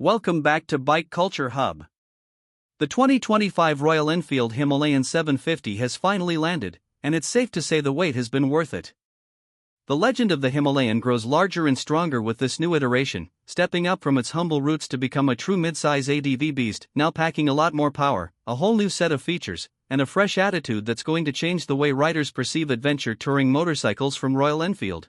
Welcome back to Bike Culture Hub. The 2025 Royal Enfield Himalayan 750 has finally landed, and it's safe to say the wait has been worth it. The legend of the Himalayan grows larger and stronger with this new iteration, stepping up from its humble roots to become a true midsize ADV beast, now packing a lot more power, a whole new set of features, and a fresh attitude that's going to change the way riders perceive adventure touring motorcycles from Royal Enfield.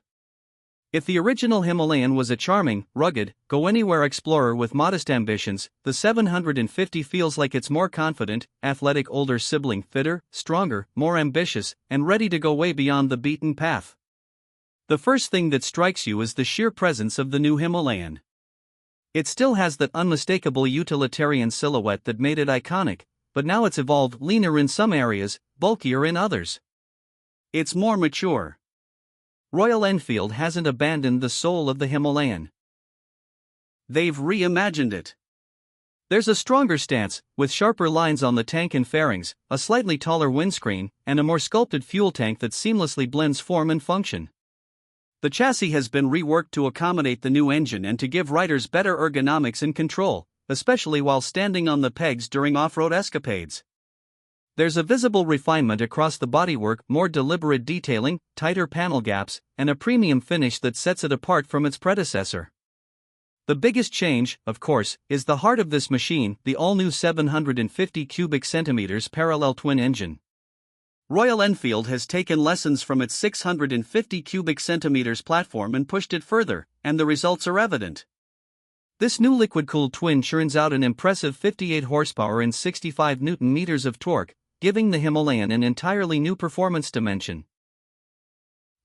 If the original Himalayan was a charming, rugged, go-anywhere explorer with modest ambitions, the 750 feels like it's more confident, athletic older sibling, fitter, stronger, more ambitious, and ready to go way beyond the beaten path. The first thing that strikes you is the sheer presence of the new Himalayan. It still has that unmistakable utilitarian silhouette that made it iconic, but now it's evolved, leaner in some areas, bulkier in others. It's more mature. Royal Enfield hasn't abandoned the soul of the Himalayan. They've reimagined it. There's a stronger stance, with sharper lines on the tank and fairings, a slightly taller windscreen, and a more sculpted fuel tank that seamlessly blends form and function. The chassis has been reworked to accommodate the new engine and to give riders better ergonomics and control, especially while standing on the pegs during off-road escapades. There's a visible refinement across the bodywork, more deliberate detailing, tighter panel gaps, and a premium finish that sets it apart from its predecessor. The biggest change, of course, is the heart of this machine, the all-new 750 cubic centimeters parallel twin engine. Royal Enfield has taken lessons from its 650 cubic centimeters platform and pushed it further, and the results are evident. This new liquid-cooled twin churns out an impressive 58 horsepower and 65 Nm of torque, giving the Himalayan an entirely new performance dimension.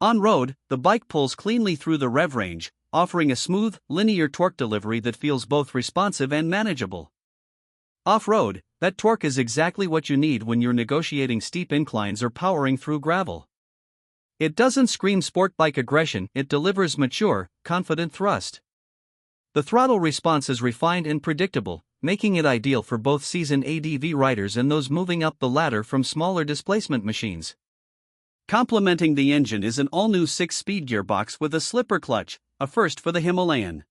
On road, the bike pulls cleanly through the rev range, offering a smooth, linear torque delivery that feels both responsive and manageable. Off-road, that torque is exactly what you need when you're negotiating steep inclines or powering through gravel. It doesn't scream sport bike aggression, it delivers mature, confident thrust. The throttle response is refined and predictable, making it ideal for both seasoned ADV riders and those moving up the ladder from smaller displacement machines. Complementing the engine is an all-new 6-speed gearbox with a slipper clutch, a first for the Himalayan.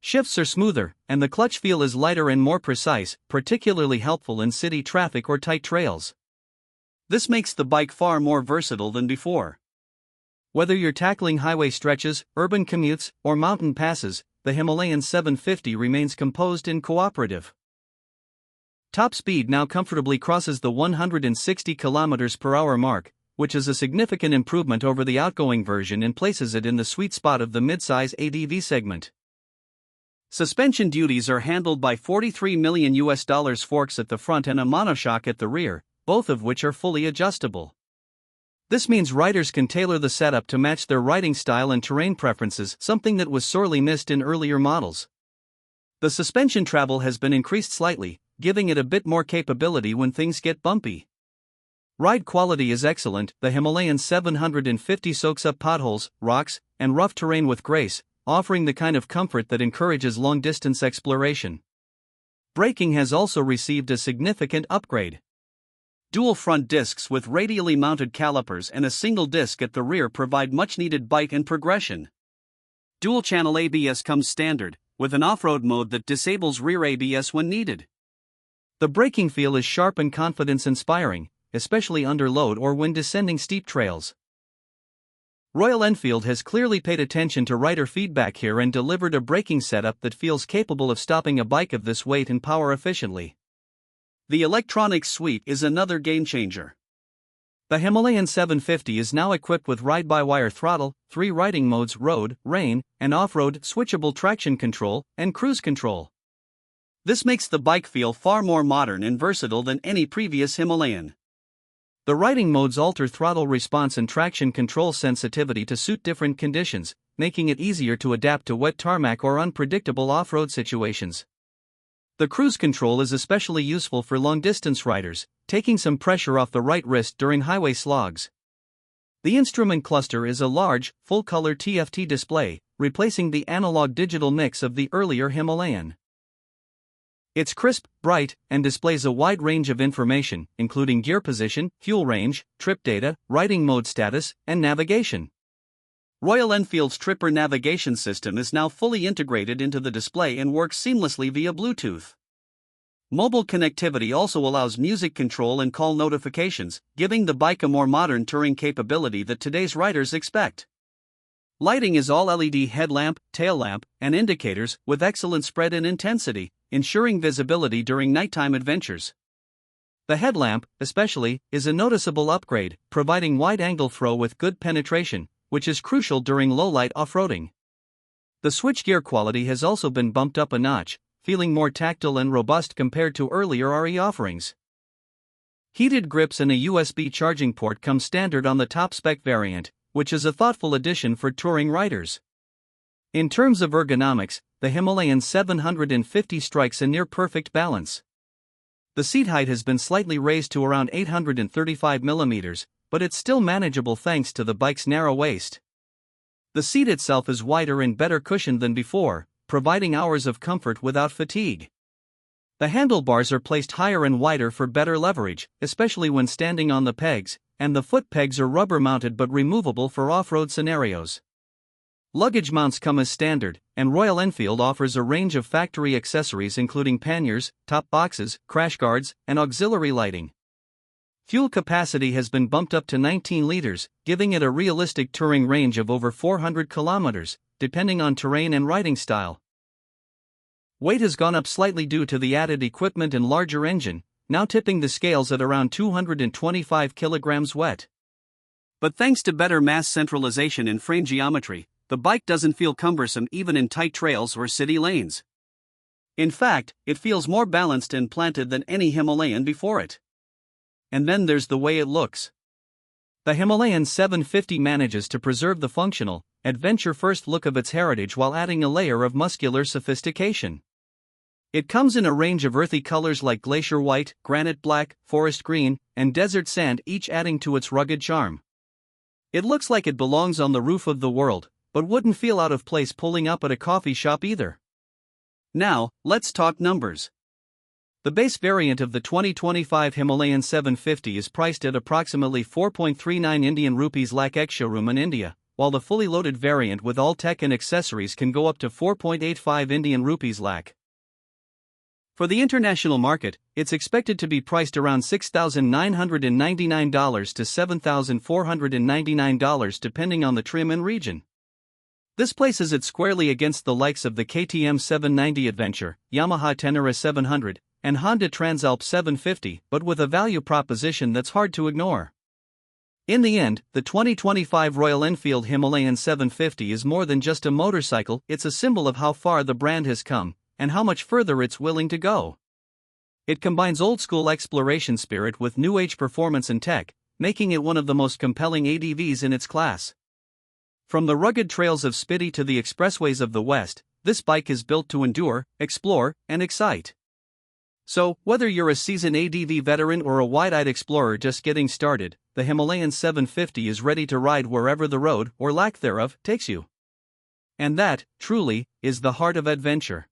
Shifts are smoother, and the clutch feel is lighter and more precise, particularly helpful in city traffic or tight trails. This makes the bike far more versatile than before. Whether you're tackling highway stretches, urban commutes, or mountain passes, the Himalayan 750 remains composed and cooperative. Top speed now comfortably crosses the 160 km/h mark, which is a significant improvement over the outgoing version and places it in the sweet spot of the midsize ADV segment. Suspension duties are handled by $43 million forks at the front and a monoshock at the rear, both of which are fully adjustable. This means riders can tailor the setup to match their riding style and terrain preferences, something that was sorely missed in earlier models. The suspension travel has been increased slightly, giving it a bit more capability when things get bumpy. Ride quality is excellent. The Himalayan 750 soaks up potholes, rocks, and rough terrain with grace, offering the kind of comfort that encourages long-distance exploration. Braking has also received a significant upgrade. Dual front discs with radially mounted calipers and a single disc at the rear provide much-needed bite and progression. Dual-channel ABS comes standard, with an off-road mode that disables rear ABS when needed. The braking feel is sharp and confidence-inspiring, especially under load or when descending steep trails. Royal Enfield has clearly paid attention to rider feedback here and delivered a braking setup that feels capable of stopping a bike of this weight and power efficiently. The electronics suite is another game-changer. The Himalayan 750 is now equipped with ride-by-wire throttle, 3 riding modes: road, rain, and off-road, switchable traction control, and cruise control. This makes the bike feel far more modern and versatile than any previous Himalayan. The riding modes alter throttle response and traction control sensitivity to suit different conditions, making it easier to adapt to wet tarmac or unpredictable off-road situations. The cruise control is especially useful for long-distance riders, taking some pressure off the right wrist during highway slogs. The instrument cluster is a large, full-color TFT display, replacing the analog-digital mix of the earlier Himalayan. It's crisp, bright, and displays a wide range of information, including gear position, fuel range, trip data, riding mode status, and navigation. Royal Enfield's Tripper navigation system is now fully integrated into the display and works seamlessly via Bluetooth. Mobile connectivity also allows music control and call notifications, giving the bike a more modern touring capability that today's riders expect. Lighting is all LED headlamp, tail lamp, and indicators, with excellent spread and intensity, ensuring visibility during nighttime adventures. The headlamp, especially, is a noticeable upgrade, providing wide-angle throw with good penetration, which is crucial during low-light off-roading. The switchgear quality has also been bumped up a notch, feeling more tactile and robust compared to earlier RE offerings. Heated grips and a USB charging port come standard on the top-spec variant, which is a thoughtful addition for touring riders. In terms of ergonomics, the Himalayan 750 strikes a near-perfect balance. The seat height has been slightly raised to around 835 mm, but it's still manageable thanks to the bike's narrow waist. The seat itself is wider and better cushioned than before, providing hours of comfort without fatigue. The handlebars are placed higher and wider for better leverage, especially when standing on the pegs, and the foot pegs are rubber-mounted but removable for off-road scenarios. Luggage mounts come as standard, and Royal Enfield offers a range of factory accessories including panniers, top boxes, crash guards, and auxiliary lighting. Fuel capacity has been bumped up to 19 liters, giving it a realistic touring range of over 400 kilometers, depending on terrain and riding style. Weight has gone up slightly due to the added equipment and larger engine, now tipping the scales at around 225 kilograms wet. But thanks to better mass centralization and frame geometry, the bike doesn't feel cumbersome even in tight trails or city lanes. In fact, it feels more balanced and planted than any Himalayan before it. And then there's the way it looks. The Himalayan 750 manages to preserve the functional, adventure-first look of its heritage while adding a layer of muscular sophistication. It comes in a range of earthy colors like glacier white, granite black, forest green, and desert sand, each adding to its rugged charm. It looks like it belongs on the roof of the world, but wouldn't feel out of place pulling up at a coffee shop either. Now, let's talk numbers. The base variant of the 2025 Himalayan 750 is priced at approximately 4.39 Indian rupees lakh ex-showroom in India, while the fully loaded variant with all tech and accessories can go up to 4.85 Indian rupees lakh. For the international market, it's expected to be priced around $6,999 to $7,499 depending on the trim and region. This places it squarely against the likes of the KTM 790 Adventure, Yamaha Tenere 700, and Honda Transalp 750, but with a value proposition that's hard to ignore. In the end, the 2025 Royal Enfield Himalayan 750 is more than just a motorcycle, it's a symbol of how far the brand has come, and how much further it's willing to go. It combines old-school exploration spirit with new-age performance and tech, making it one of the most compelling ADVs in its class. From the rugged trails of Spiti to the expressways of the West, this bike is built to endure, explore, and excite. So, whether you're a seasoned ADV veteran or a wide-eyed explorer just getting started, the Himalayan 750 is ready to ride wherever the road, or lack thereof, takes you. And that, truly, is the heart of adventure.